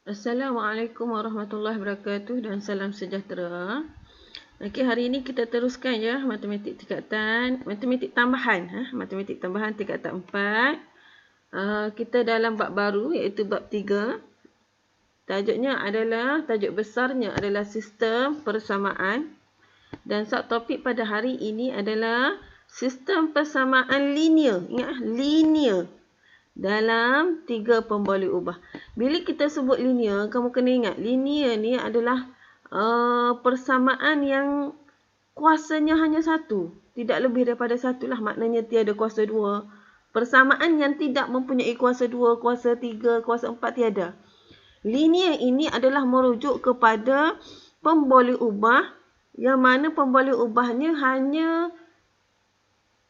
Assalamualaikum warahmatullahi wabarakatuh dan salam sejahtera. Okey, hari ini kita teruskan ya matematik tingkatan, matematik tambahan, matematik tambahan tingkatan 4. Kita dalam bab baru iaitu bab 3. Tajuk besarnya adalah sistem persamaan dan subtopik pada hari ini adalah sistem persamaan linear. Ingat linear dalam 3 pemboleh ubah. Bila kita sebut linear, kamu kena ingat linear ni adalah persamaan yang kuasanya hanya satu. Tidak lebih daripada satu lah, maknanya tiada kuasa dua. Persamaan yang tidak mempunyai kuasa dua, kuasa tiga, kuasa empat tiada. Linear ini adalah merujuk kepada pemboleh ubah yang mana pemboleh ubahnya hanya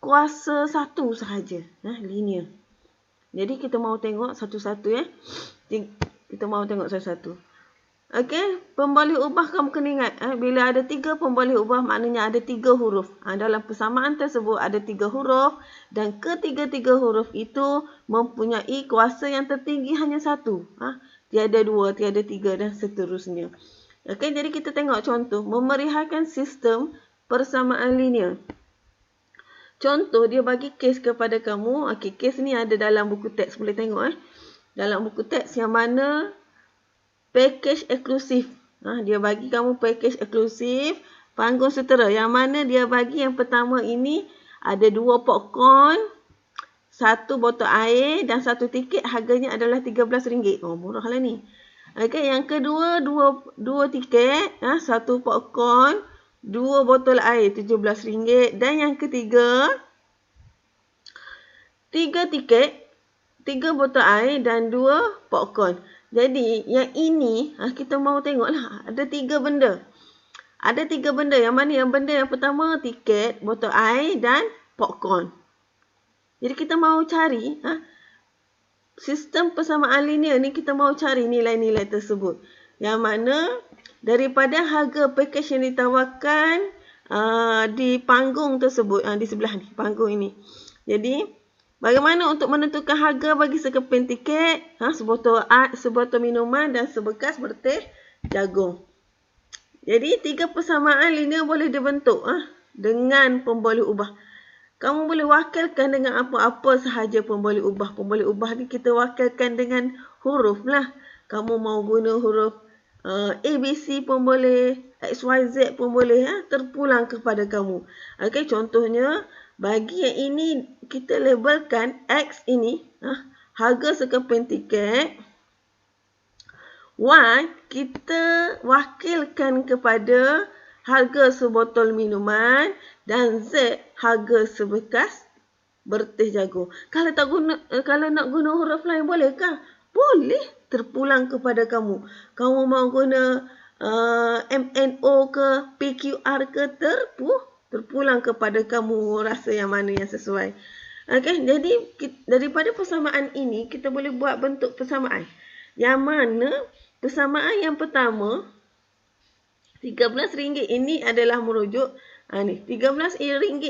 kuasa satu sahaja. Linear. Jadi kita mau tengok satu-satu ya. Kita mau tengok satu-satu. Okey, pemboleh ubah kamu kena ingat. Bila ada 3 pemboleh ubah maknanya ada 3 huruf. Dalam persamaan tersebut ada 3 huruf. Dan ketiga-tiga huruf itu mempunyai kuasa yang tertinggi hanya satu. Tiada dua, tiada tiga dan seterusnya. Okey, jadi kita tengok contoh. Memeriahkan sistem persamaan linear. Contoh, dia bagi kes kepada kamu. Okey, kes ni ada dalam buku teks. Boleh tengok dalam buku teks yang mana package eksklusif. Dia bagi kamu package eksklusif panggung sutera. Yang mana dia bagi yang pertama ini ada 2 popcorn, 1 botol air dan 1 tiket. Harganya adalah RM13. Oh, murah lah ni. Okey, yang kedua 2 tiket, 1 popcorn, 2 botol air RM17 dan yang ketiga 3 tiket, 3 botol air dan 2 popcorn. Jadi yang ini kita mau tengoklah ada 3 benda. Ada 3 benda yang mana yang benda yang pertama tiket, botol air dan popcorn. Jadi kita mau cari sistem persamaan linear ni kita mau cari nilai-nilai tersebut. Yang mana daripada harga package yang ditawarkan di panggung tersebut, di sebelah ni, panggung ini. Jadi, bagaimana untuk menentukan harga bagi sekeping tiket, sebotol minuman dan sebekas berteh jagung. Jadi, 3 persamaan linear boleh dibentuk dengan pemboleh ubah. Kamu boleh wakilkan dengan apa-apa sahaja pemboleh ubah. Pemboleh ubah ni kita wakilkan dengan huruf lah. Kamu mau guna huruf ABC pun boleh, XYZ pun boleh, terpulang kepada kamu. Okey, contohnya bagi yang ini kita labelkan X ini, harga sekeping tiket. Y kita wakilkan kepada harga sebotol minuman dan Z harga sebekas berteh jagung. Kalau nak guna huruf lain bolehkah? Boleh, terpulang kepada kamu. Kamu mau guna MNO ke PQR ke terpulang kepada kamu rasa yang mana yang sesuai. Okey, jadi daripada persamaan ini kita boleh buat bentuk persamaan. Yang mana persamaan yang pertama RM13 ini adalah merujuk RM13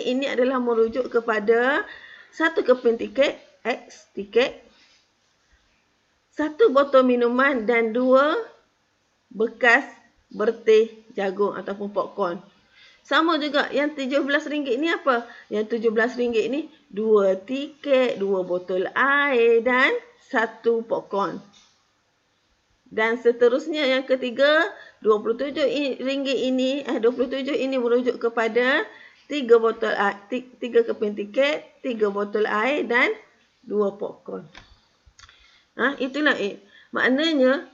ini adalah merujuk kepada 1 keping tiket X tiket, 1 botol minuman dan 2 bekas berteh jagung ataupun popcorn. Sama juga yang RM17 ni apa? Yang RM17 ni 2 tiket, 2 botol air dan 1 popcorn. Dan seterusnya yang ketiga RM27 ini merujuk kepada 3 keping tiket, 3 botol air dan 2 popcorn. Itulah maknanya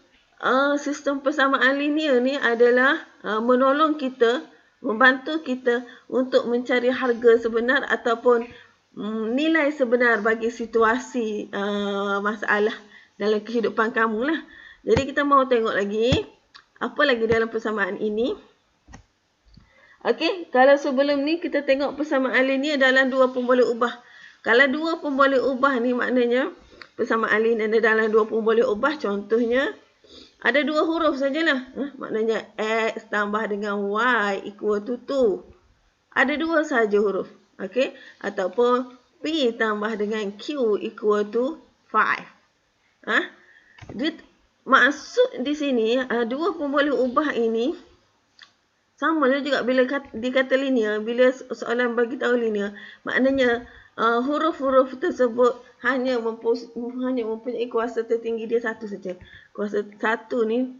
sistem persamaan linear ni adalah menolong kita, membantu kita untuk mencari harga sebenar ataupun nilai sebenar bagi situasi masalah dalam kehidupan kamu lah. Jadi kita mau tengok lagi apa lagi dalam persamaan ini. Okey, kalau sebelum ni kita tengok persamaan linear dalam 2 pemboleh ubah. Kalau 2 pemboleh ubah ni maknanya persamaan linear dalam 2 pemboleh ubah, contohnya ada 2 huruf sajalah. Maknanya X tambah dengan Y equal to 2. Ada 2 sahaja huruf. Okey, ataupun P tambah dengan Q equal to 5. maksud di sini, dua pemboleh ubah ini, sama juga bila dikata linear, bila soalan bagi tahu linear, maknanya huruf-huruf tersebut hanya mempunyai kuasa tertinggi dia satu saja. Kuasa satu ni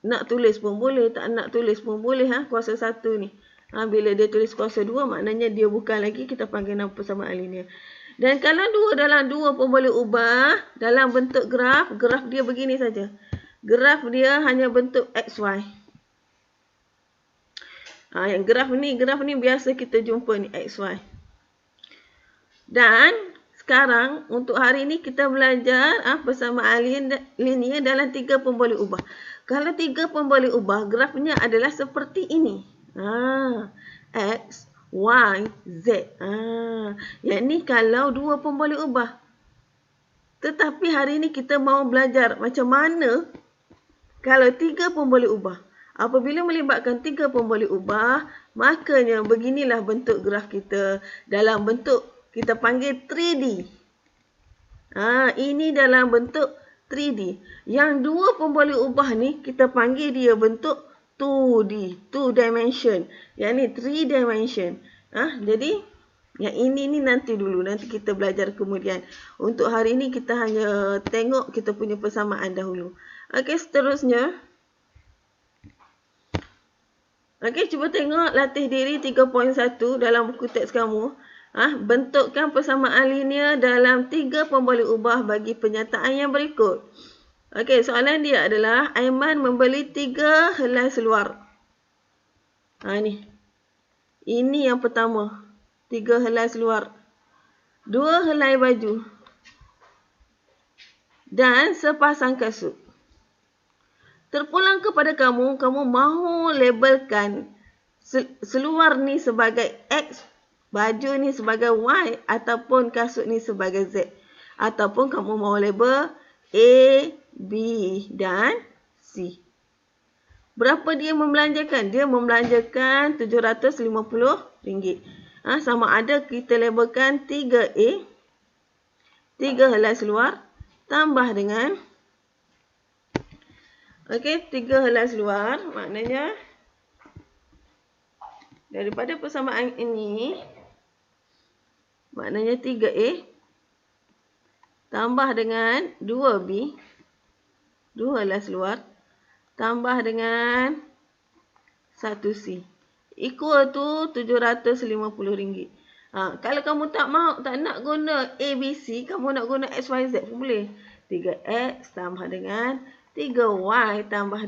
nak tulis pun boleh, tak nak tulis pun boleh. Kuasa satu ni. Bila dia tulis kuasa dua, maknanya dia bukan lagi kita panggil nama persamaan linear. Dan kalau dalam dua pun boleh ubah dalam bentuk graf dia begini saja. Graf dia hanya bentuk XY. Yang graf ni biasa kita jumpa ni XY. Dan sekarang untuk hari ni kita belajar persamaan linear dalam 3 pemboleh ubah. Kalau 3 pemboleh ubah, grafnya adalah seperti ini. X, Y, Z. Yang ni kalau 2 pemboleh ubah. Tetapi hari ni kita mau belajar macam mana kalau 3 pemboleh ubah. Apabila melibatkan 3 pemboleh ubah, makanya beginilah bentuk graf kita dalam bentuk kita panggil 3D. Ini dalam bentuk 3D. Yang 2 pemboleh ubah ni kita panggil dia bentuk 2D, 2 dimension. Yang ni 3 dimension. Jadi yang ini ni nanti dulu, nanti kita belajar kemudian. Untuk hari ni kita hanya tengok kita punya persamaan dahulu. Okey, seterusnya. Okey, cuba tengok latih diri 3.1 dalam buku teks kamu. Bentukkan persamaan linear dalam 3 pemboleh ubah bagi penyataan yang berikut. Okey, soalan dia adalah Aiman membeli 3 helai seluar. Ni. Ini yang pertama. 3 helai seluar. 2 helai baju. Dan sepasang kasut. Terpulang kepada kamu mahu labelkan seluar ni sebagai X, baju ni sebagai Y, ataupun kasut ni sebagai Z. Ataupun kamu mahu label A, B dan C. Berapa dia membelanjakan? Dia membelanjakan RM750. Sama ada kita labelkan 3A, 3 helai seluar, tambah dengan 3 helai seluar, maknanya daripada persamaan ini, maknanya 3A tambah dengan 2B, 2 helai seluar, tambah dengan 1C, equal to RM750. Kalau kamu tak nak guna ABC, kamu nak guna XYZ pun boleh. 3X tambah dengan 3Y tambah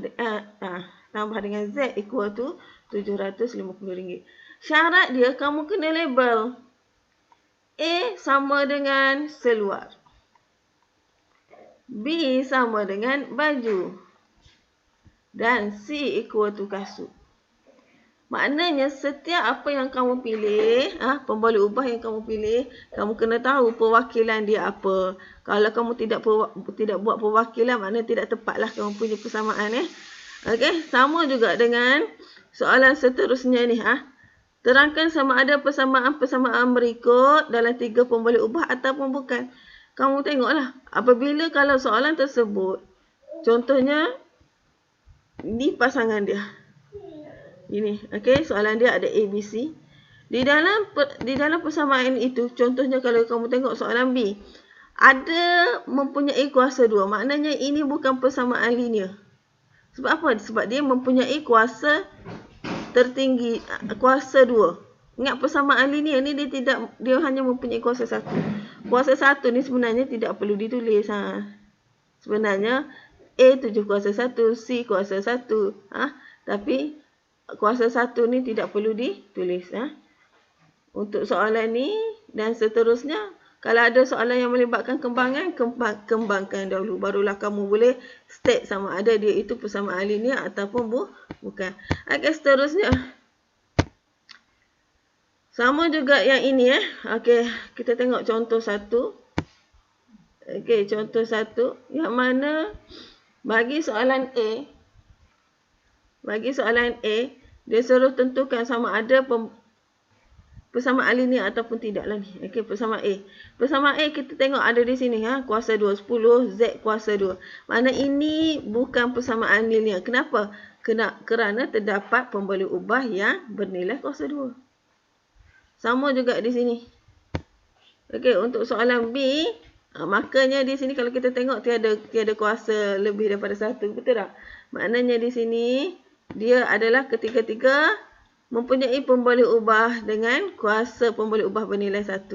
dengan Z equal to RM750. Syarat dia kamu kena label. A sama dengan seluar. B sama dengan baju. Dan C equal to kasut. Maknanya setiap apa yang kamu pilih, pemboleh ubah yang kamu pilih, kamu kena tahu perwakilan dia apa. Kalau kamu tidak buat perwakilan, maknanya tidak tepatlah kamu punya persamaan. Okey, sama juga dengan soalan seterusnya ni. Terangkan sama ada persamaan berikut dalam 3 pemboleh ubah ataupun bukan. Kamu tengoklah, apabila kalau soalan tersebut, contohnya ni pasangan dia. Ini, okey, soalan dia ada A, B, C. Di dalam persamaan itu, contohnya kalau kamu tengok soalan B, ada mempunyai kuasa 2. Maknanya ini bukan persamaan linear. Sebab apa? Sebab dia mempunyai kuasa tertinggi, kuasa 2. Ingat persamaan linear ni dia hanya mempunyai kuasa 1. Kuasa 1 ni sebenarnya tidak perlu ditulis. Sebenarnya A 7 kuasa 1, C kuasa 1. Tapi kuasa 1 ni tidak perlu ditulis. Untuk soalan ni dan seterusnya, kalau ada soalan yang melibatkan kembangan, kembangkan dahulu. Barulah kamu boleh state sama ada dia itu persamaan linear ataupun bukan. Okey, seterusnya. Sama juga yang ini. Okey, kita tengok contoh 1. Okey, contoh 1. Yang mana bagi soalan A, dia suruh tentukan sama ada persamaan linear ataupun tidak lah ni. Okey, persamaan A. Persamaan A kita tengok ada di sini. Kuasa 2. 10 Z kuasa 2. Mana ini bukan persamaan linear. Kenapa? Kerana terdapat pemboleh ubah yang bernilai kuasa 2. Sama juga di sini. Okey, untuk soalan B, makanya di sini kalau kita tengok tiada kuasa lebih daripada 1. Betul tak? Maknanya di sini dia adalah ketiga-tiga mempunyai pemboleh ubah dengan kuasa pemboleh ubah bernilai 1.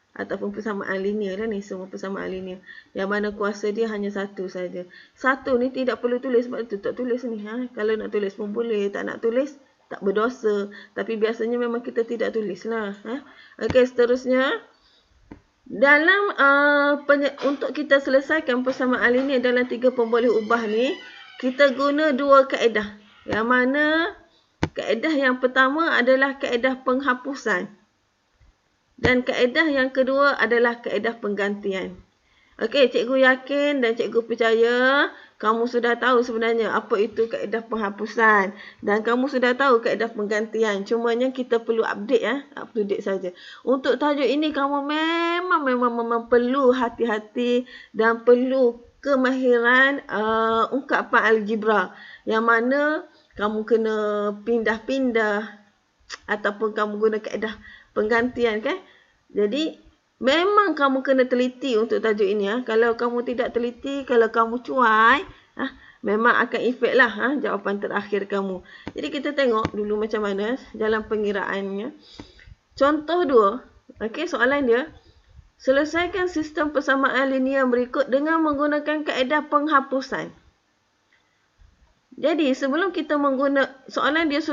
Ataupun persamaan linear lah ni. Semua persamaan linear. Yang mana kuasa dia hanya 1 saja. 1 ni tidak perlu tulis. Sebab tu tak tulis ni. Kalau nak tulis pun boleh. Tak nak tulis tak berdosa. Tapi biasanya memang kita tidak tulis lah. Okey, seterusnya. Dalam untuk kita selesaikan persamaan linear dalam 3 pemboleh ubah ni, kita guna 2 kaedah. Yang mana kaedah yang pertama adalah kaedah penghapusan. Dan kaedah yang kedua adalah kaedah penggantian. Okey, cikgu yakin dan cikgu percaya kamu sudah tahu sebenarnya apa itu kaedah penghapusan. Dan kamu sudah tahu kaedah penggantian. Cumanya kita perlu update up to date saja. Untuk tajuk ini kamu memang perlu hati-hati dan perlu kemahiran ungkapan algebra. Yang mana kamu kena pindah-pindah ataupun kamu guna kaedah penggantian kan. Jadi memang kamu kena teliti untuk tajuk ini. Kalau kamu tidak teliti, kalau kamu cuai, memang akan efek lah jawapan terakhir kamu. Jadi kita tengok dulu macam mana dalam pengiraannya. Contoh 2. Okey, soalan dia. Selesaikan sistem persamaan linear berikut dengan menggunakan kaedah penghapusan. Jadi sebelum kita soalan dia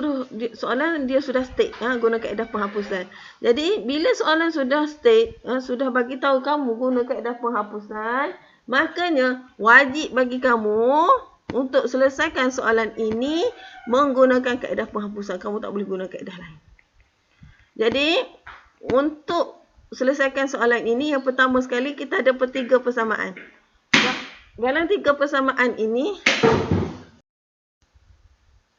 sudah state guna kaedah penghapusan. Jadi bila soalan sudah state, sudah bagi tahu kamu guna kaedah penghapusan, makanya wajib bagi kamu untuk selesaikan soalan ini menggunakan kaedah penghapusan. Kamu tak boleh guna kaedah lain. Jadi untuk selesaikan soalan ini, yang pertama sekali kita ada 3 persamaan. Dalam 3 persamaan ini,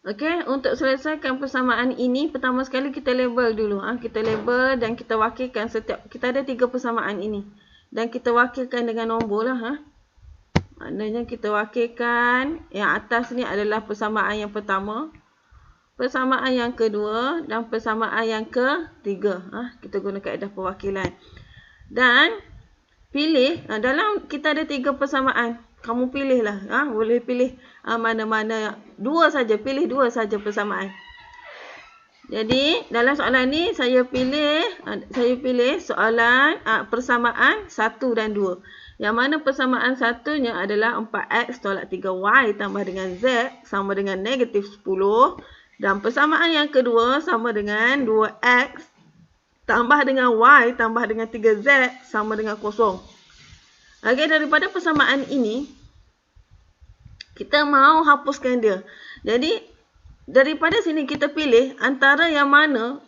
okey, untuk selesaikan persamaan ini, pertama sekali kita label dulu. Kita label dan kita wakilkan setiap. Kita ada 3 persamaan ini. Dan kita wakilkan dengan nombor lah. Maknanya kita wakilkan yang atas ni adalah persamaan yang pertama, persamaan yang kedua dan persamaan yang ketiga. Kita guna kaedah perwakilan. Dan pilih, dalam kita ada 3 persamaan. Kamu pilihlah, boleh pilih mana-mana 2 saja, pilih 2 saja persamaan. Jadi dalam soalan ni saya pilih soalan persamaan 1 dan 2. Yang mana persamaan satunya adalah 4x tolak 3y tambah dengan z sama dengan negatif 10. Dan persamaan yang kedua sama dengan 2x tambah dengan y tambah dengan 3z sama dengan 0. Okey, daripada persamaan ini, kita mahu hapuskan dia. Jadi, daripada sini kita pilih antara yang mana,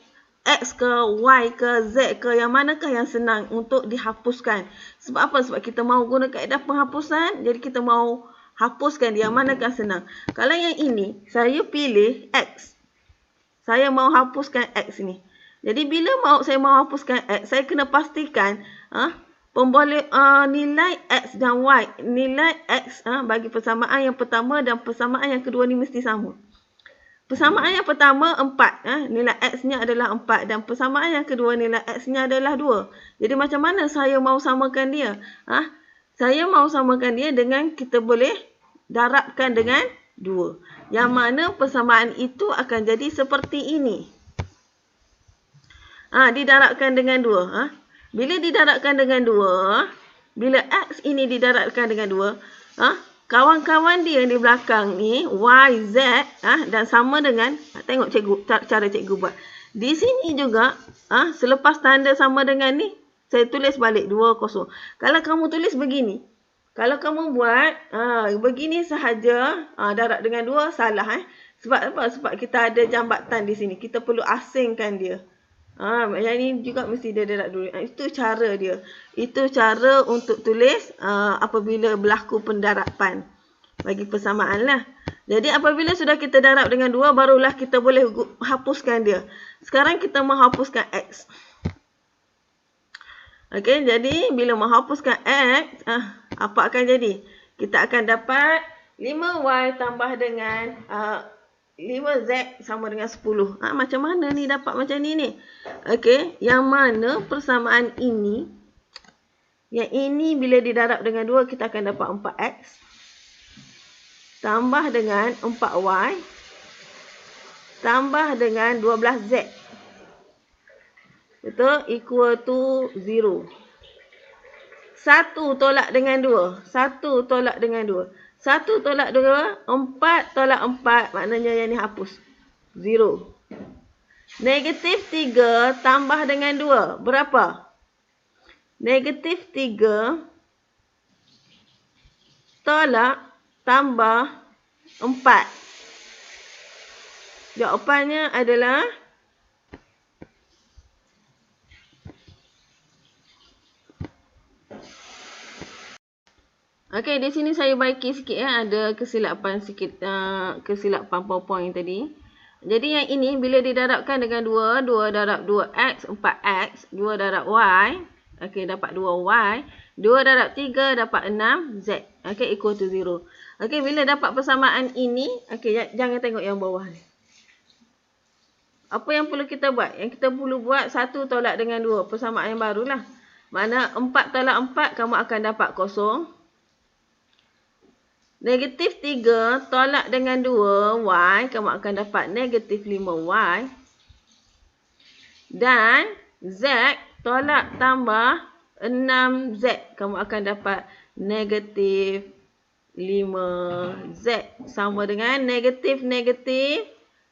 x ke, y ke, z ke, yang manakah yang senang untuk dihapuskan. Sebab apa? Sebab kita mahu guna kaedah penghapusan, jadi kita mahu hapuskan dia, yang manakah senang. Kalau yang ini, saya pilih x. Saya mahu hapuskan x ni. Jadi, bila saya mahu hapuskan x, saya kena pastikan, pemboleh nilai x dan y, nilai x bagi persamaan yang pertama dan persamaan yang kedua ni mesti sama. Persamaan yang pertama 4, nilai x-nya adalah 4 dan persamaan yang kedua nilai x-nya adalah 2. Jadi macam mana saya mahu samakan dia? Saya mahu samakan dia dengan kita boleh darabkan dengan 2. Yang mana persamaan itu akan jadi seperti ini. Didarabkan dengan 2. Bila didarabkan dengan 2, bila x ini didarabkan dengan 2, kawan-kawan dia di belakang ni, y, z, dan sama dengan, tengok cara cikgu buat. Di sini juga, selepas tanda sama dengan ni, saya tulis balik 2, 0. Kalau kamu tulis begini, kalau kamu buat begini sahaja, darab dengan 2, salah. Sebab apa? Sebab kita ada jambatan di sini. Kita perlu asingkan dia. Yang ini juga mesti dia darab dulu. Itu cara dia. Itu cara untuk tulis apabila berlaku pendarapan. Bagi persamaan lah. Jadi apabila sudah kita darab dengan 2, barulah kita boleh hapuskan dia. Sekarang kita menghapuskan X. Okey, jadi bila menghapuskan X, apa akan jadi? Kita akan dapat 5Y tambah dengan 5Z sama dengan 10. Macam mana ni dapat macam ni? Okey, yang mana persamaan ini, yang ini bila didarab dengan 2, kita akan dapat 4X. Tambah dengan 4Y. Tambah dengan 12Z. Betul? Equal to 0. 1 tolak dengan 2. 1 tolak dengan 2. 1 tolak 2. 4 tolak 4. Maknanya yang ni hapus. 0. Negatif 3 tambah dengan 2. Berapa? Negatif 3 tolak tambah 4. Jawapannya adalah okey, di sini saya baiki sikit ada kesilapan sikit, kesilapan PowerPoint tadi. Jadi yang ini bila didarabkan dengan 2, 2 darab 2x, 4x, 2 darab y, okey dapat 2y, 2 darab 3 dapat 6z. Okey, equal to 0. Okey, bila dapat persamaan ini, okey jangan tengok yang bawah ni. Apa yang perlu kita buat? Yang kita perlu buat 1 tolak dengan 2, persamaan yang barulah. Mana 4 tolak 4 kamu akan dapat 0. Negatif 3 tolak dengan 2y, kamu akan dapat negatif 5y. Dan z tolak tambah 6z, kamu akan dapat negatif 5z. Sama dengan negatif,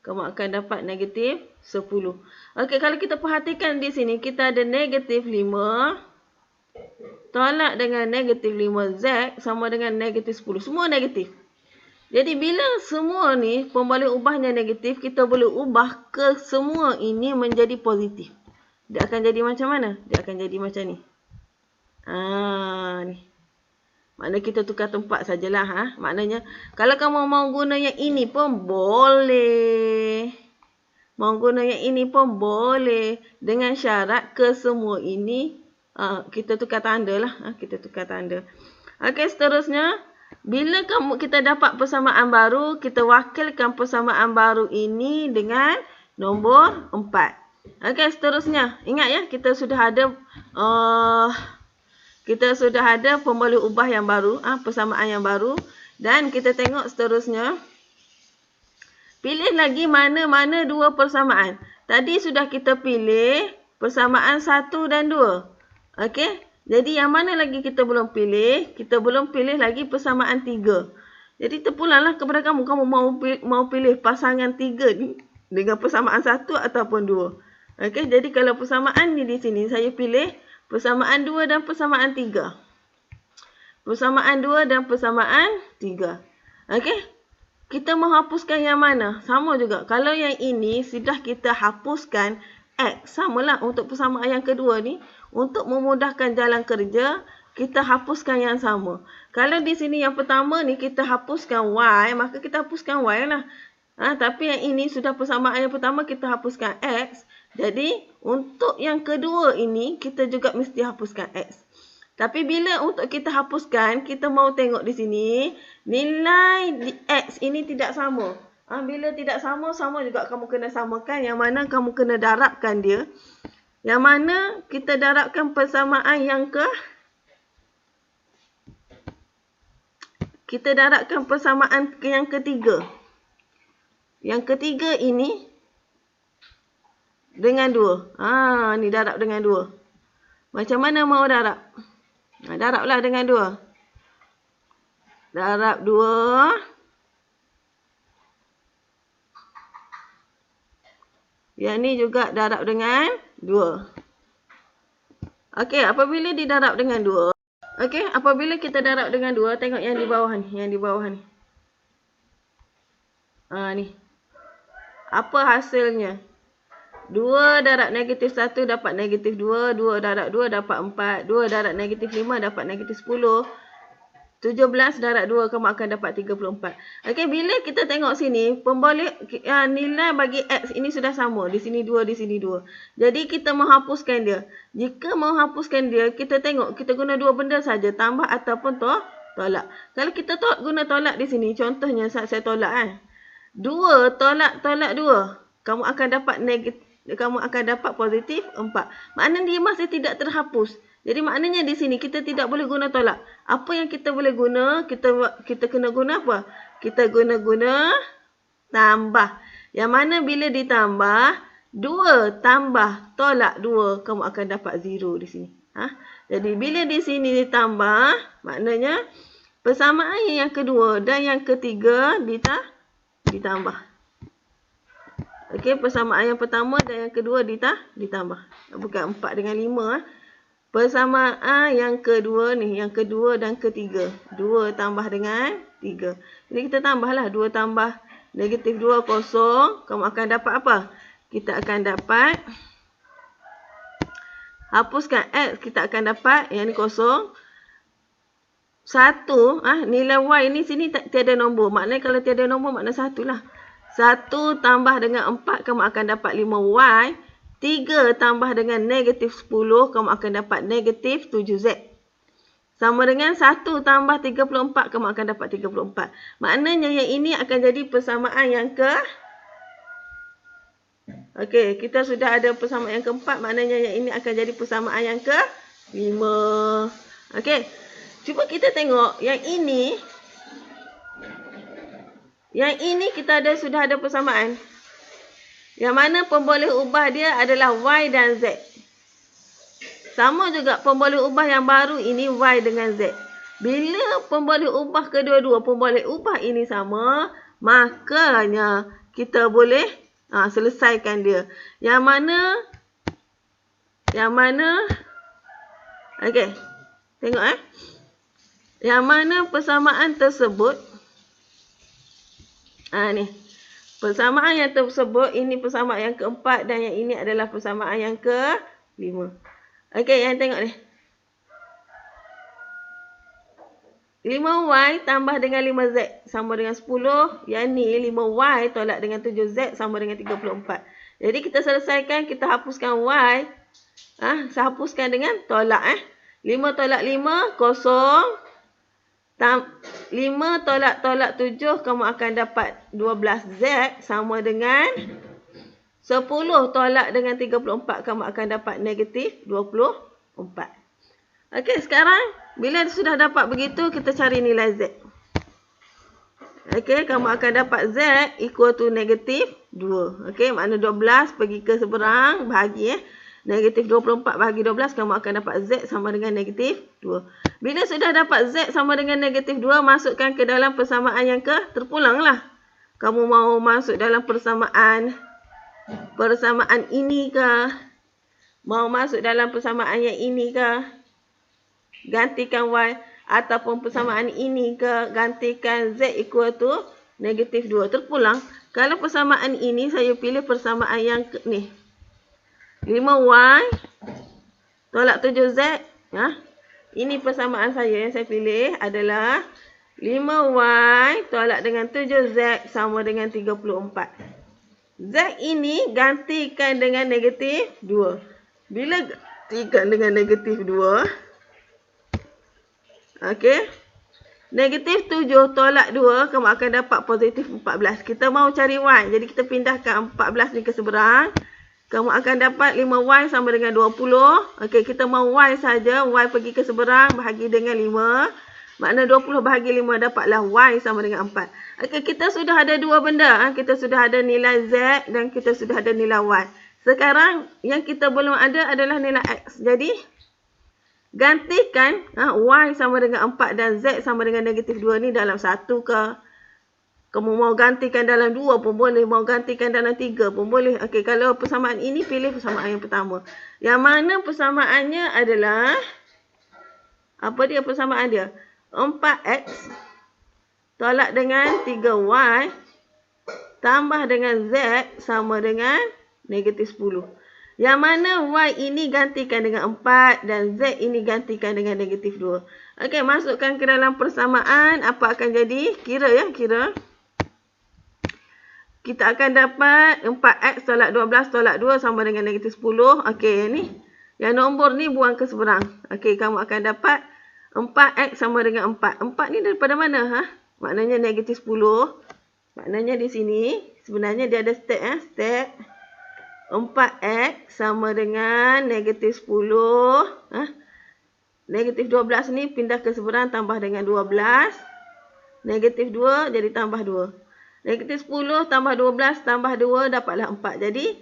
kamu akan dapat negatif 10. Okey, kalau kita perhatikan di sini, kita ada negatif 5 tolak dengan negatif 5z sama dengan negatif 10. Semua negatif. Jadi bila semua ni pembalik ubahnya negatif, kita boleh ubah ke semua ini menjadi positif. Dia akan jadi macam mana? Dia akan jadi macam ni. Ni. Maknanya kita tukar tempat sajalah. Maknanya kalau kamu mau guna yang ini pun boleh. Mau guna yang ini pun boleh. Dengan syarat ke semua ini kita tukar tanda lah. Kita tukar tanda. Okey, seterusnya. Bila kita dapat persamaan baru, kita wakilkan persamaan baru ini dengan nombor 4. Okey, seterusnya. Ingat ya, kita sudah ada pembalik ubah yang baru, persamaan yang baru. Dan kita tengok seterusnya. Pilih lagi mana-mana dua persamaan. Tadi sudah kita pilih persamaan 1 dan 2. Okey. Jadi yang mana lagi kita belum pilih? Kita belum pilih lagi persamaan 3. Jadi terpulanglah kepada kamu. Kamu mau pilih pasangan 3 ni dengan persamaan 1 ataupun 2. Okey, jadi kalau persamaan ni di sini saya pilih persamaan 2 dan persamaan 3. Persamaan 2 dan persamaan 3. Okey. Kita menghapuskan yang mana? Sama juga. Kalau yang ini sudah kita hapuskan X. Samalah untuk persamaan yang kedua ni. Untuk memudahkan jalan kerja, kita hapuskan yang sama. Kalau di sini yang pertama ni kita hapuskan Y, maka kita hapuskan Y lah. Tapi yang ini sudah persamaan yang pertama, kita hapuskan X. Jadi, untuk yang kedua ini, kita juga mesti hapuskan X. Tapi bila untuk kita hapuskan, kita mau tengok di sini, nilai X ini tidak sama. Bila tidak sama, sama juga kamu kena samakan. Yang mana kamu kena darabkan dia. Yang mana kita darabkan persamaan yang kita darabkan persamaan yang ketiga. Yang ketiga ini dengan 2. Ni darab dengan 2. Macam mana mau darab? Darablah dengan 2. Darab 2. Yang ni juga darab dengan 2. Okey, apabila didarab dengan 2. Okey, apabila kita darab dengan 2, tengok yang di bawah ni. Yang di bawah ni. Ni. Apa hasilnya? 2 darab negatif 1 dapat negatif 2. 2 darab 2 dapat 4. 2 darab negatif 5 dapat negatif 10. 17 darab 2 kamu akan dapat 34. Okey, bila kita tengok sini, pemboleh nilai bagi X ini sudah sama. Di sini 2, di sini 2. Jadi kita menghapuskan dia. Jika menghapuskan dia, kita tengok kita guna dua benda saja, tambah ataupun tolak. Kalau kita guna tolak di sini, contohnya saya tolak kan. 2 tolak 2, kamu akan dapat negatif, kamu akan dapat positif 4. Maknanya dia masih tidak terhapus. Jadi maknanya di sini kita tidak boleh guna tolak. Apa yang kita boleh guna? Kita kena guna apa? Kita guna tambah. Yang mana bila ditambah 2 tambah tolak 2, kamu akan dapat 0 di sini. Jadi bila di sini ditambah, maknanya persamaan yang kedua dan yang ketiga ditambah. Okey, persamaan yang pertama dan yang kedua ditambah. Bukan 4 dengan 5. Persamaan yang kedua ni, yang kedua dan ketiga. 2 tambah dengan 3. Jadi kita tambahlah 2 tambah negatif 2, 0. Kamu akan dapat apa? Kita akan dapat, hapuskan X, kita akan dapat, yang ni 0. 1, nilai Y ni sini tiada nombor. Maknanya kalau tiada nombor, maknanya 1 lah. 1 tambah dengan 4, kamu akan dapat 5Y. 3 tambah dengan negatif 10, kamu akan dapat negatif 7Z. Sama dengan 1 tambah 34, kamu akan dapat 34. Maknanya yang ini akan jadi persamaan yang Okey, kita sudah ada persamaan yang keempat. Maknanya yang ini akan jadi persamaan yang ke-5. Okey, cuba kita tengok yang ini. Yang ini kita sudah ada persamaan. Yang mana pemboleh ubah dia adalah Y dan Z. Sama juga pemboleh ubah yang baru ini Y dengan Z. Bila pemboleh ubah kedua-dua, pemboleh ubah ini sama, makanya kita boleh selesaikan dia. Yang mana okey, tengok yang mana persamaan tersebut, ni persamaan yang tersebut, ini persamaan yang keempat dan yang ini adalah persamaan yang ke-5. Okey, yang tengok ni. 5Y tambah dengan 5Z sama dengan 10. Yang ni 5Y tolak dengan 7Z sama dengan 34. Jadi kita selesaikan, kita hapuskan Y. Saya hapuskan dengan tolak. 5 tolak 5, 0. 5 tolak 7, kamu akan dapat 12Z sama dengan 10 tolak dengan 34, kamu akan dapat negatif 24. Okey, sekarang bila sudah dapat begitu, kita cari nilai Z. Okey, kamu akan dapat Z equal to negatif 2. Okey, makna 12 pergi ke seberang, bahagi negatif 24 bahagi 12, kamu akan dapat Z sama dengan negatif 2. Bila sudah dapat Z sama dengan negatif 2, masukkan ke dalam persamaan yang terpulanglah. Kamu mau masuk dalam persamaan ini ke? Mau masuk dalam persamaan yang ini ke? Gantikan Y. Ataupun persamaan ini ke? Gantikan Z equal to negatif 2. Terpulang. Kalau persamaan ini, saya pilih persamaan yang ni. 5Y tolak 7Z. Ini persamaan saya yang saya pilih adalah 5Y tolak dengan 7Z sama dengan 34. Z ini gantikan dengan negatif 2. Bila gantikan dengan negatif 2, okey, negatif 7 tolak 2, kamu akan dapat positif 14. Kita mau cari Y, jadi kita pindahkan 14 ni ke seberang. Kamu akan dapat 5Y sama dengan 20. Okey, kita mau Y saja. Y pergi ke seberang, bahagi dengan 5. Makna 20 bahagi 5, dapatlah Y sama dengan 4. Okey, kita sudah ada dua benda. Kita sudah ada nilai Z dan kita sudah ada nilai Y. Sekarang, yang kita belum ada adalah nilai X. Jadi, gantikan Y sama dengan 4 dan Z sama dengan negatif 2 ni dalam 1 ke? Kamu mau gantikan dalam 2 pun boleh. Mau gantikan dalam 3 pun boleh. Okey, kalau persamaan ini, pilih persamaan yang pertama. Yang mana persamaannya adalah, apa dia persamaan dia? 4X tolak dengan 3Y tambah dengan Z sama dengan negatif 10. Yang mana Y ini gantikan dengan 4 dan Z ini gantikan dengan negatif 2. Okey, masukkan ke dalam persamaan. Apa akan jadi? Kira ya, kira. Kita akan dapat 4x tolak 12 tolak 2 sama dengan negatif 10. Okey, yang ni. Yang nombor ni buang ke seberang. Okey, kamu akan dapat 4x sama dengan 4. 4 ni daripada mana? Ha? Maknanya negatif 10. Maknanya di sini, sebenarnya dia ada step. Step 4x sama dengan negatif 10. Negatif 12 ni pindah ke seberang tambah dengan 12. Negatif 2 jadi tambah 2. Negatif 10 tambah 12 tambah 2 dapatlah 4. Jadi,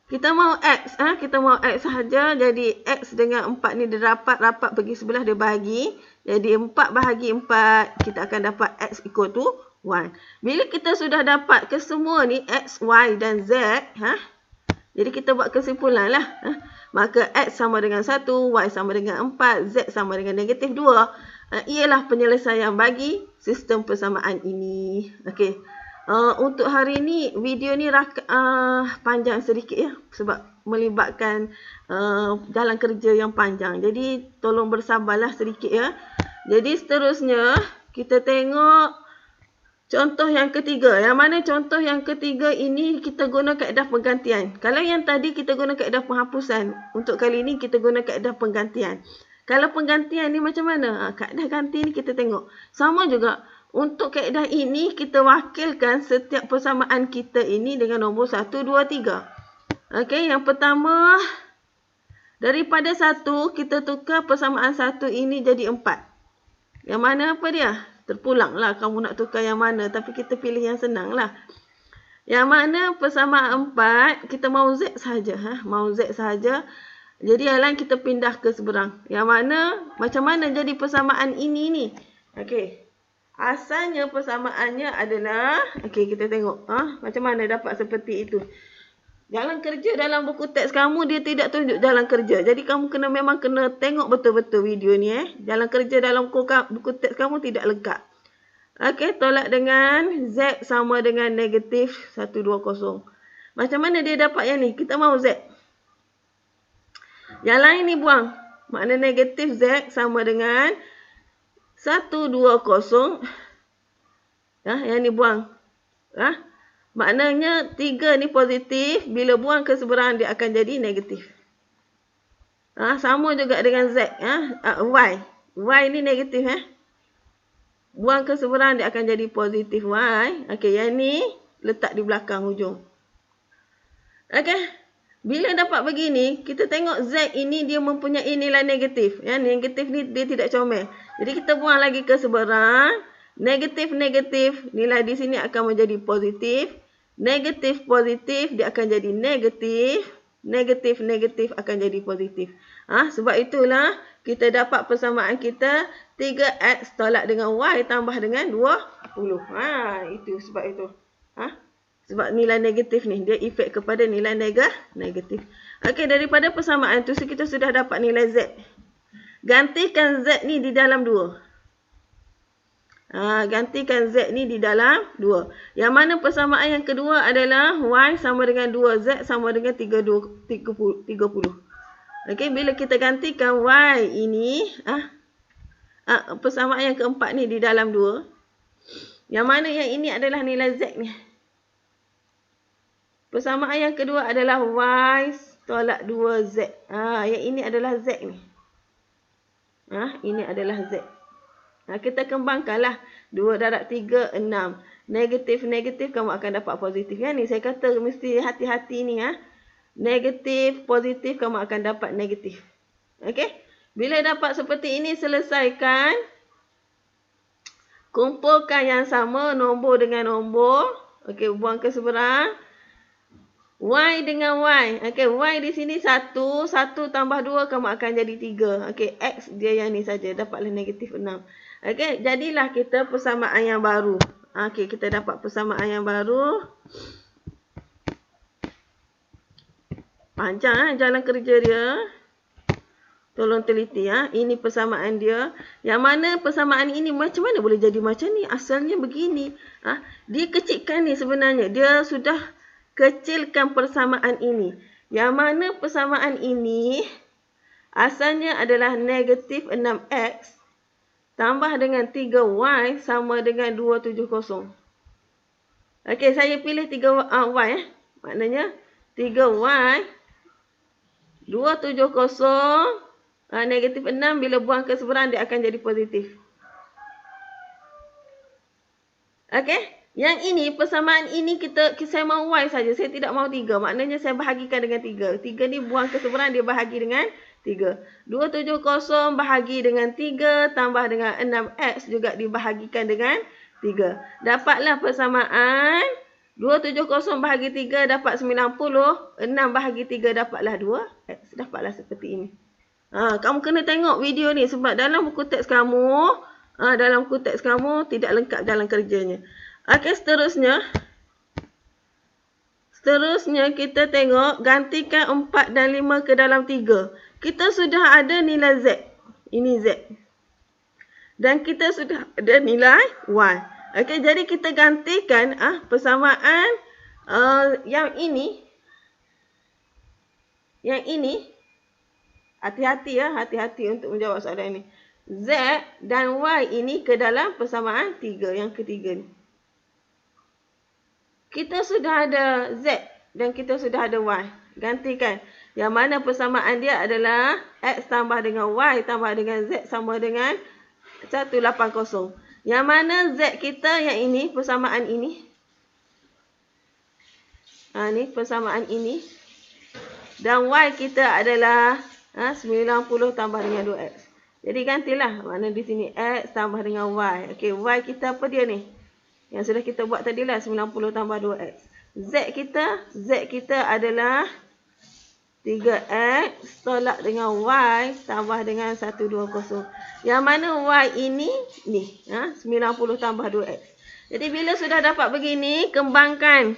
kita mau X. Kita mau X sahaja. Jadi, X dengan 4 ni dia rapat pergi sebelah dia bahagi. Jadi, 4 bahagi 4. Kita akan dapat X equal to 1. Bila kita sudah dapat ke semua ni, X, Y dan Z. Jadi, kita buat kesimpulan lah. Maka, X sama dengan 1, Y sama dengan 4, Z sama dengan negatif 2. Ialah penyelesaian bagi sistem persamaan ini. Okey. Untuk hari ni, video ni panjang sedikit ya. Sebab melibatkan jalan kerja yang panjang. Jadi, tolong bersabarlah sedikit ya. Jadi, seterusnya, kita tengok contoh yang ketiga. Yang mana contoh yang ketiga ini kita guna kaedah penggantian. Kalau yang tadi kita guna kaedah penghapusan. Untuk kali ini kita guna kaedah penggantian. Kalau penggantian ni macam mana? Kaedah ganti ni kita tengok. Sama juga. Untuk kaedah ini, kita wakilkan setiap persamaan kita ini dengan nombor 1, 2, 3. Okey, yang pertama, daripada 1, kita tukar persamaan 1 ini jadi 4. Yang mana apa dia? Terpulanglah kamu nak tukar yang mana. Tapi kita pilih yang senang lah. Yang mana persamaan 4, kita mau Z sahaja. Mau Z sahaja. Jadi yang lain kita pindah ke seberang. Yang mana, macam mana jadi persamaan ini ni? Okey. Asalnya persamaannya adalah, okey kita tengok macam mana dapat seperti itu. Jalan kerja dalam buku teks kamu dia tidak tunjuk jalan kerja. Jadi kamu memang kena tengok betul-betul video ni Jalan kerja dalam buku teks kamu tidak lengkap. Okey, tolak dengan Z sama dengan negatif 120. Macam mana dia dapat yang ni? Kita mau Z. Yang lain ni buang. Makna negatif Z sama dengan 120. Yang ni buang. Maknanya 3 ni positif. Bila buang ke seberang dia akan jadi negatif. Sama juga dengan Z. Y. Y ni negatif. Buang ke seberang dia akan jadi positif Y. Okey, yang ni letak di belakang hujung. Okey. Bila dapat begini, kita tengok Z ini dia mempunyai nilai negatif. Negatif ni dia tidak comel. Jadi kita buang lagi ke seberang. Negatif-negatif, nilai di sini akan menjadi positif. Negatif-positif, dia akan jadi negatif. Negatif-negatif akan jadi positif. Sebab itulah kita dapat persamaan kita 3X tolak dengan Y tambah dengan 20. Itu sebab itu. Sebab nilai negatif ni, dia efek kepada nilai negatif. Okey, daripada persamaan tu kita sudah dapat nilai Z. Gantikan Z ni di dalam 2. Gantikan Z ni di dalam 2. Yang mana persamaan yang kedua adalah Y sama dengan 2Z sama dengan 30. Okey, bila kita gantikan Y ini, persamaan yang keempat ni di dalam 2. Yang mana yang ini adalah nilai Z ni. Persamaan yang kedua adalah Y tolak 2Z. Yang ini adalah Z ni. Ini adalah Z. Kita kembangkanlah. 2 darab 3, 6. Negatif-negatif kamu akan dapat positif. Yang ni saya kata mesti hati-hati ni. Negatif, positif kamu akan dapat negatif. Okey. Bila dapat seperti ini, selesaikan. Kumpulkan yang sama nombor dengan nombor. Okey, buang ke seberang. Y dengan Y. Okey, Y di sini 1. 1 tambah 2 kamu akan jadi 3. Okey, X dia yang ni saja. Dapatlah negatif 6. Okey, jadilah kita persamaan yang baru. Okey, kita dapat persamaan yang baru. Panjang jalan kerja dia. Tolong teliti Ini persamaan dia. Yang mana persamaan ini macam mana boleh jadi macam ni? Asalnya begini. Dia kecilkan ni sebenarnya. Dia sudah kecilkan persamaan ini. Yang mana persamaan ini asalnya adalah negatif 6X tambah dengan 3Y sama dengan 270. Okey, saya pilih 3Y. Maknanya 3Y 270 negatif 6 bila buang ke seberang dia akan jadi positif. Okey. Yang ini, persamaan ini saya mahu Y saja. Saya tidak mahu 3. Maknanya saya bahagikan dengan 3. 3 ni buang ke seberang, dia bahagi dengan 3. 270 bahagi dengan 3 tambah dengan 6X juga dibahagikan dengan 3. Dapatlah persamaan 270 bahagi 3 dapat 90. 6 bahagi 3 dapatlah 2X. Dapatlah seperti ini. Kamu kena tengok video ni sebab dalam buku teks kamu, tidak lengkap jalan kerjanya. Okey, seterusnya kita tengok gantikan 4 dan 5 ke dalam 3. Kita sudah ada nilai Z. Ini Z. Dan kita sudah ada nilai Y. Okey, jadi kita gantikan persamaan yang ini. Hati-hati untuk menjawab soalan ini. Z dan Y ini ke dalam persamaan 3 yang ketiga ni. Kita sudah ada Z dan kita sudah ada Y. Gantikan. Yang mana persamaan dia adalah X tambah dengan Y tambah dengan Z sama dengan 180. Yang mana Z kita yang ini, persamaan ini. Ni persamaan ini. Dan Y kita adalah 90 tambah dengan 2X. Jadi gantilah. Mana di sini X tambah dengan Y. Okey, Y kita apa dia ni? Yang sudah kita buat tadi lah 90 tambah 2X. Z kita adalah 3X tolak dengan Y tambah dengan 120. Yang mana Y ini ni 90 tambah 2X. Jadi bila sudah dapat begini, kembangkan.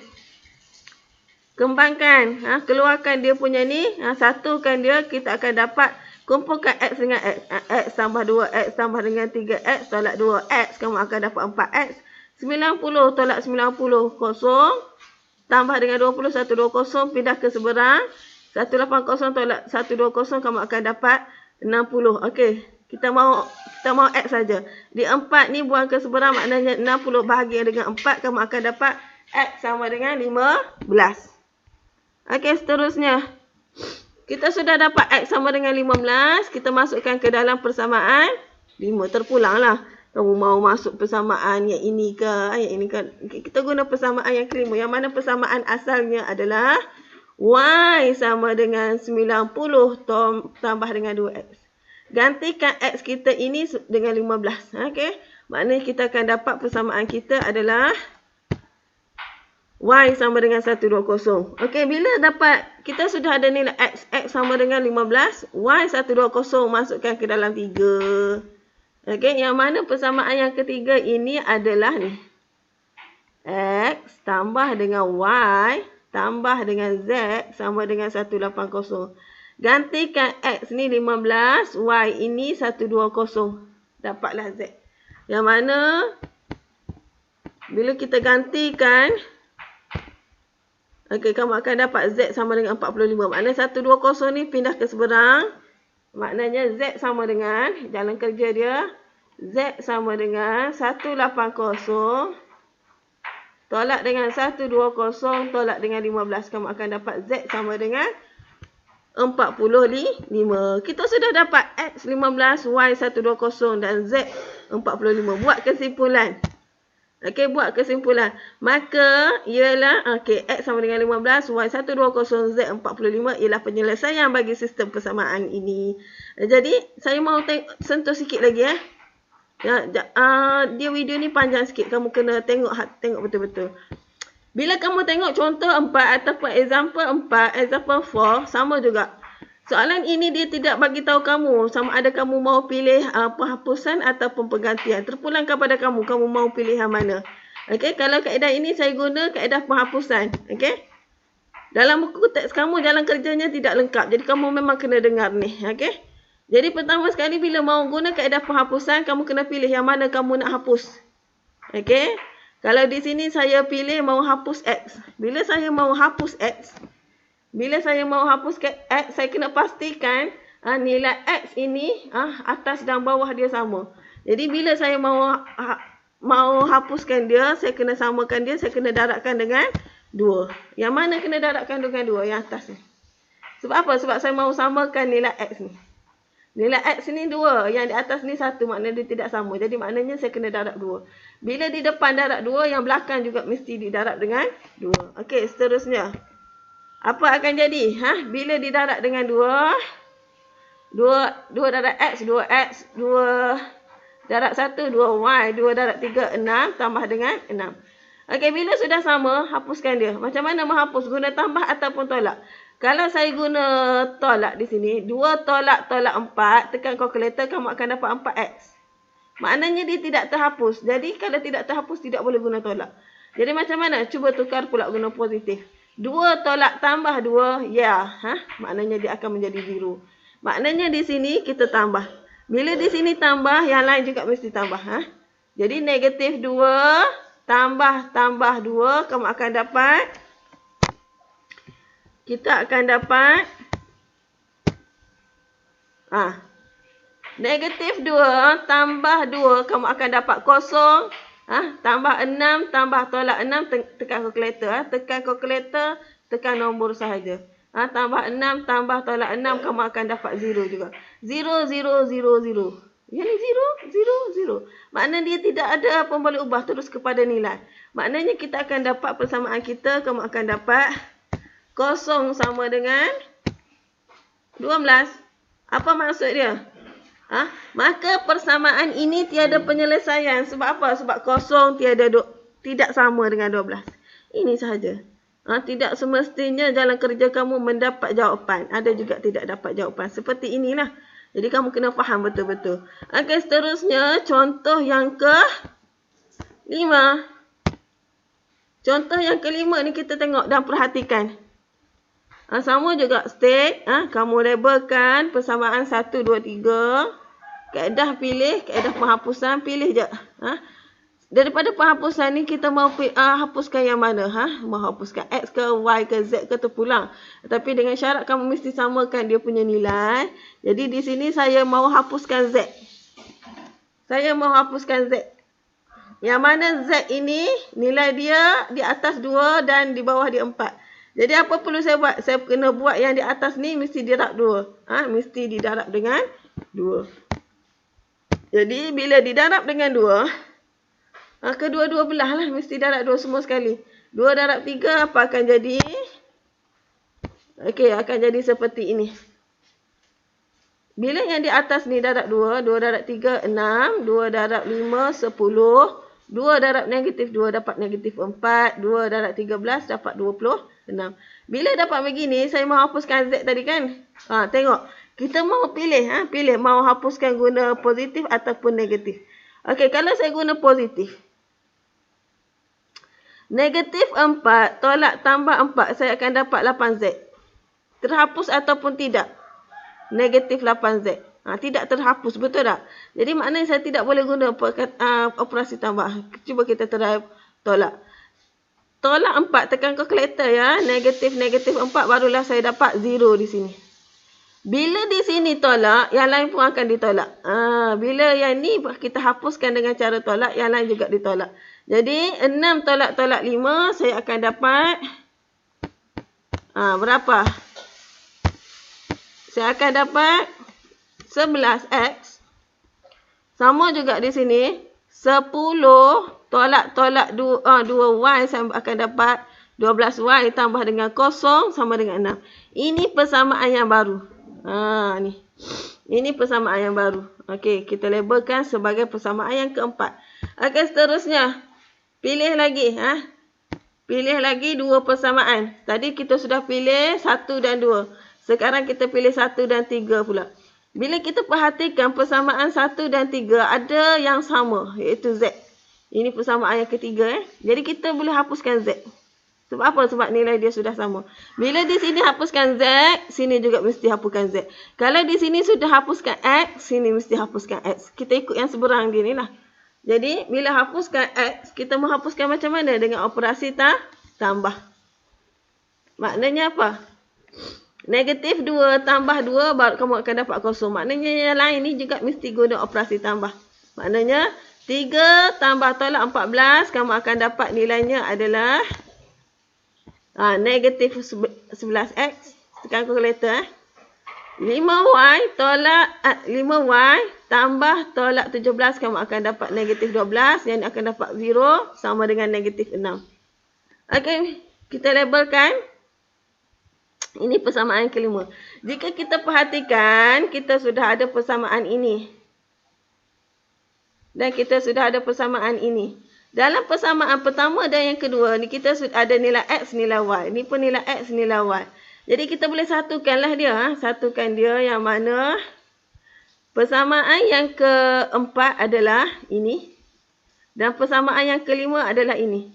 Keluarkan dia punya ni, satukan dia, kita akan dapat kumpulkan X dengan X. X tambah 2X tambah dengan 3X tolak 2X, kamu akan dapat 4X. 90 tolak 90, kosong. Tambah dengan 20, 120, pindah ke seberang. 180 tolak 120, kamu akan dapat 60. Okey, kita mau X saja. Di 4 ni buang ke seberang, maknanya 60 bahagi dengan 4, kamu akan dapat X sama dengan 15. Okey, seterusnya. Kita sudah dapat X sama dengan 15. Kita masukkan ke dalam persamaan 5. Terpulanglah. Kamu mau masuk persamaan yang ini ke, yang ini ke. Kita guna persamaan yang kelima. Yang mana persamaan asalnya adalah Y sama dengan 90 tambah dengan 2X. Gantikan X kita ini dengan 15. Okey. Maknanya kita akan dapat persamaan kita adalah Y sama dengan 120. Okey, bila dapat, kita sudah ada nilai X. X sama dengan 15. Y 120 masukkan ke dalam 3. Okey, yang mana persamaan yang ketiga ini adalah ni. X tambah dengan Y tambah dengan Z sama dengan 180. Gantikan X ni 15, Y ini 120. Dapatlah Z. Yang mana bila kita gantikan, okey, kamu akan dapat Z sama dengan 45. Maknanya 120 ni pindah ke seberang. Maknanya Z sama dengan, jalan kerja dia, Z sama dengan 180 tolak dengan 120 tolak dengan 15. Kamu akan dapat Z sama dengan 45. Kita sudah dapat X 15, Y 120 dan Z 45. Buat kesimpulan. Okey, buat kesimpulan. Maka ialah X sama dengan 15, Y 120, Z 45 ialah penyelesaian bagi sistem persamaan ini. Jadi, saya mahu sentuh sikit lagi dia video ni panjang sikit. Kamu kena tengok betul-betul. Bila kamu tengok contoh 4 ataupun example 4, example 4, sama juga. Soalan ini dia tidak bagi tahu kamu sama ada kamu mau pilih penghapusan ataupun penggantian. Terpulang kepada kamu mau pilih yang mana. Okey, kalau kaedah ini saya guna kaedah penghapusan. Okey. Dalam buku teks kamu jalan kerjanya tidak lengkap. Jadi kamu memang kena dengar ni. Okey. Jadi pertama sekali bila mau guna kaedah penghapusan, kamu kena pilih yang mana kamu nak hapus. Okey. Kalau di sini saya pilih mau hapus X. Bila saya mau hapus X, saya kena pastikan nilai X ini atas dan bawah dia sama. Jadi bila saya mau hapuskan dia, saya kena samakan dia, saya kena darabkan dengan 2. Yang mana kena darabkan dengan 2? Yang atas ni. Sebab apa? Sebab saya mau samakan nilai X ni. Nilai X ni 2. Yang di atas ni 1. Maknanya dia tidak sama. Jadi maknanya saya kena darab 2. Bila di depan darab 2, yang belakang juga mesti didarab dengan 2. Okey, seterusnya. Apa akan jadi? Bila didarab dengan 2 darab X, 2X, 2 darab 1, 2Y, 2 darab 3, 6, tambah dengan 6. Okey, bila sudah sama, hapuskan dia. Macam mana menghapus? Guna tambah ataupun tolak? Kalau saya guna tolak di sini, 2 tolak 4, tekan kalkulator, kamu akan dapat 4X. Maknanya dia tidak terhapus. Jadi kalau tidak terhapus, tidak boleh guna tolak. Jadi macam mana? Cuba tukar pula guna positif. 2 tolak tambah 2, ya. Maknanya dia akan menjadi 0. Maknanya di sini kita tambah. Bila di sini tambah, yang lain juga mesti tambah. Jadi negatif 2 tambah 2, kamu akan dapat, kita akan dapat negatif 2 tambah 2, kamu akan dapat kosong. Tambah 6, tambah tolak 6, tekan kalkulator. Tekan kalkulator, tekan nombor sahaja. Tambah 6, tambah tolak 6, kamu akan dapat 0 juga. 0, 0, 0, 0. Yang ni 0, 0, 0. Maknanya dia tidak ada pun boleh ubah terus kepada nilai. Maknanya kita akan dapat persamaan kita, kamu akan dapat kosong sama dengan 12. Apa maksud dia? Maka persamaan ini tiada penyelesaian. Sebab apa? Sebab kosong tidak sama dengan 12. Ini sahaja. Tidak semestinya jalan kerja kamu mendapat jawapan. Ada juga tidak dapat jawapan. Seperti inilah. Jadi kamu kena faham betul-betul. Okey, seterusnya contoh yang ke-5. Contoh yang ke-5 ni kita tengok dan perhatikan. Sama juga state. Kamu labelkan persamaan 1, 2, 3. Kaedah pilih, kaedah penghapusan, pilih je. Daripada penghapusan ni kita mau hapuskan yang mana? Mau hapuskan X ke Y ke Z ke terpulang. Tapi dengan syarat kamu mesti samakan dia punya nilai. Jadi di sini saya mau hapuskan Z. Saya mau hapuskan Z. Yang mana Z ini nilai dia di atas 2 dan di bawah dia 4. Jadi apa perlu saya buat? Saya kena buat yang di atas ni mesti didarab 2. Mesti didarab dengan 2. Jadi bila didarab dengan 2, kedua-dua belah lah mesti darab 2 semua sekali. 2 darab 3 apa akan jadi? Okey, akan jadi seperti ini. Bila yang di atas ni darab 2, 2 darab 3, 6, 2 darab 5, 10, 2 darab negatif 2 dapat negatif 4, 2 darab 13 dapat 26. Bila dapat begini, saya mau hapuskan Z tadi kan? Tengok. Kita mau pilih, pilih mau hapuskan guna positif ataupun negatif. Okey, kalau saya guna positif. Negatif 4 tolak tambah 4, saya akan dapat 8Z. Terhapus ataupun tidak? Negatif 8Z. Tidak terhapus, betul tak? Jadi maknanya saya tidak boleh guna operasi tambah. Cuba kita try tolak. Tolak 4, tekan kalkulator ya. Negatif 4, barulah saya dapat 0 di sini. Bila di sini tolak, yang lain pun akan ditolak. Bila yang ni kita hapuskan dengan cara tolak, yang lain juga ditolak. Jadi 6 tolak 5, saya akan dapat berapa? Saya akan dapat 11X. Sama juga di sini. 10 tolak 2Y, saya akan dapat 12Y tambah dengan 0 sama dengan 6. Ini persamaan yang baru. Ni. Ini persamaan yang baru. Okey, kita labelkan sebagai persamaan yang keempat. Okey, seterusnya. Pilih lagi. Pilih lagi 2 persamaan. Tadi kita sudah pilih 1 dan 2. Sekarang kita pilih 1 dan 3 pula. Bila kita perhatikan persamaan 1 dan 3 ada yang sama, iaitu Z. Ini persamaan yang ketiga. Jadi kita boleh hapuskan Z. Sebab apa? Sebab nilai dia sudah sama. Bila di sini hapuskan Z, sini juga mesti hapuskan Z. Kalau di sini sudah hapuskan X, sini mesti hapuskan X. Kita ikut yang seberang dia ni lah. Jadi bila hapuskan X, kita menghapuskan macam mana? Dengan operasi tambah. Maknanya apa? Negatif 2 tambah 2 baru kamu akan dapat kosong. Maknanya yang lain ni juga mesti guna operasi tambah. Maknanya 3 tambah tolak 14, kamu akan dapat nilainya adalah negatif 11x. Tekan kalkulator. 5y tambah tolak 17, kamu akan dapat negatif 12. Yang akan dapat 0 sama dengan negatif 6. Okey, kita labelkan. Ini persamaan kelima. Jika kita perhatikan, kita sudah ada persamaan ini. Dan kita sudah ada persamaan ini. Dalam persamaan pertama dan yang kedua, ni kita sudah ada nilai x, nilai y. Ini pun nilai x, nilai y. Jadi kita boleh satukanlah dia. Satukan dia yang mana persamaan yang keempat adalah ini. Dan persamaan yang kelima adalah ini.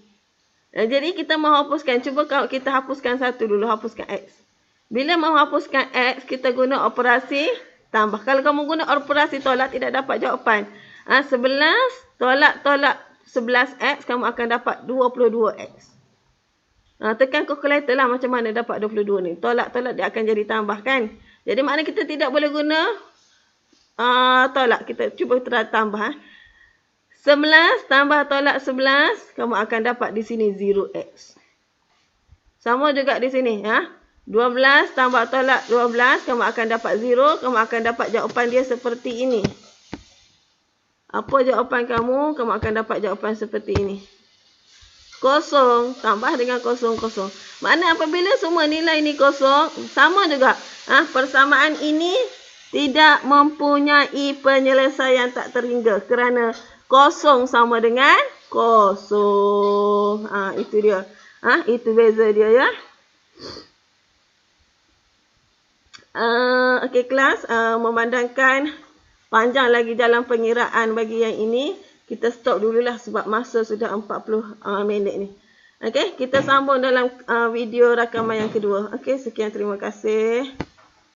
Jadi kita mahu hapuskan. Cuba kalau kita hapuskan satu dulu. Hapuskan x. Bila mahu hapuskan x, kita guna operasi tambah. Kalau kamu guna operasi tolak, tidak dapat jawapan. 11 tolak 11x, kamu akan dapat 22x. Tekan kalkulator lah macam mana dapat 22 ni. Tolak-tolak dia akan jadi tambah kan. Jadi makna kita tidak boleh guna tolak. Kita cuba tambah. 11 tambah tolak 11, kamu akan dapat di sini 0x. Sama juga di sini. 12 tambah tolak 12, kamu akan dapat 0. Kamu akan dapat jawapan dia seperti ini. Apa jawapan kamu? Kamu akan dapat jawapan seperti ini. 0 tambah dengan 0, 0. Makna apabila semua nilai ini 0, sama juga. Persamaan ini tidak mempunyai penyelesaian tak terhingga. Kerana 0 sama dengan 0. Itu dia. Itu beza dia ya. Okey kelas, memandangkan panjang lagi dalam pengiraan bagi yang ini, kita stop dululah sebab masa sudah 40 minit ni. Okey, kita sambung dalam video rakaman yang kedua. Okey, sekian, terima kasih.